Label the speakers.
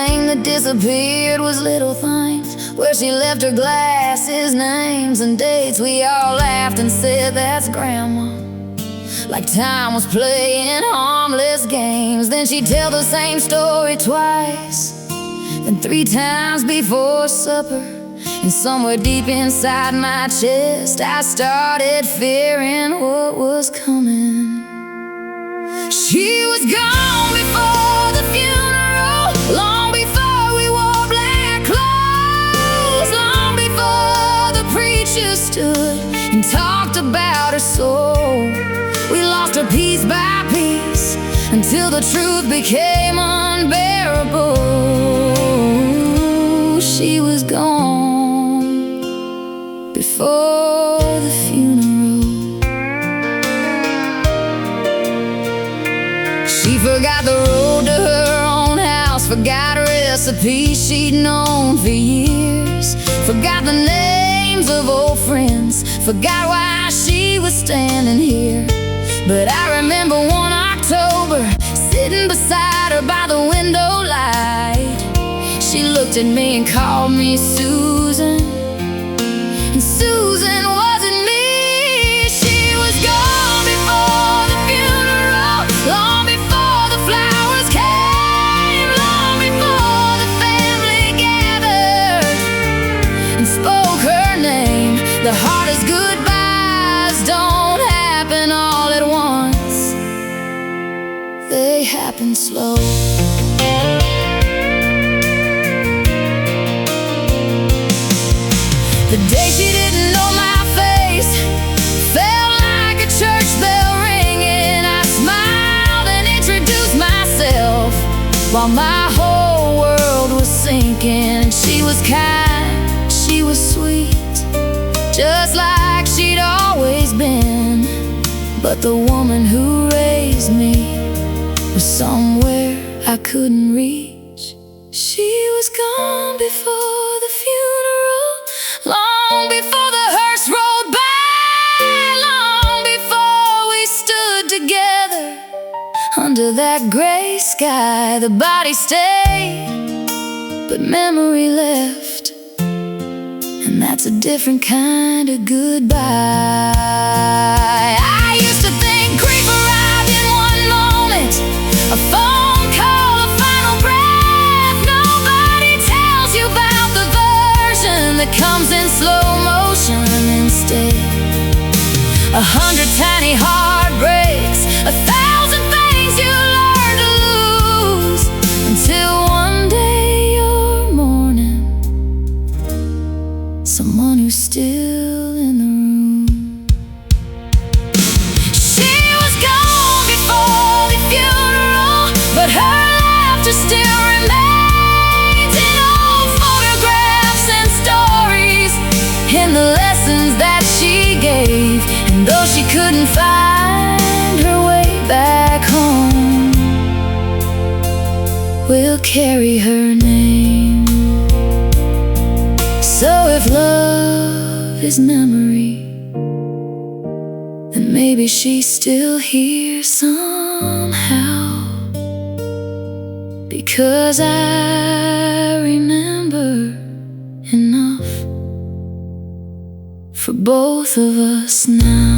Speaker 1: thing that disappeared was little things, where she left her glasses, names, and dates. We all laughed and said, that's Grandma. Like time was playing harmless games. Then she'd tell the same story twice, and 3 times before supper. And somewhere deep inside my chest, I started fearing what was coming. She was gone before the funeral, long before we wore black clothes, long before the preacher stood and talked about her soul. We lost her piece by piece until the truth became unbearable. She was gone before the funeral. She forgot the road to her own house, forgot recipes she'd known for years, forgot the names of old friends, forgot why she was standing here. But I remember one October, sitting beside her by the window light. She looked at me and called me Susan, and Susan wasn't me. She was gone before the funeral, long before the flowers came, long before the family gathered and spoke her name. The hardest goodbyes don't happen all at once, they happen slow. The day she didn't know my face felt like a church bell ringing. I smiled and introduced myself while my whole world was sinking. And she was kind, she was sweet, just like she'd always been. But the woman who raised me was somewhere I couldn't reach. She was gone before the funeral, long before the hearse rolled by, long before we stood together under that gray sky. The body stayed, but memory left, and that's a different kind of goodbye. I used to think grief arrived in one moment, a phone call, a final breath. Nobody tells you about the version that comes in slow motion instead. 100 tiny heartbreaks, 1,000 things you learn to lose, until one day you're mourning someone who's still in the room. She was gone before the funeral, but her laughter still remains in old photographs and stories, in the lessons that she gave. And though she couldn't find her way back home, we'll carry her name. So if love is memory, then maybe she's still here somehow, because I remember enough for both of us now.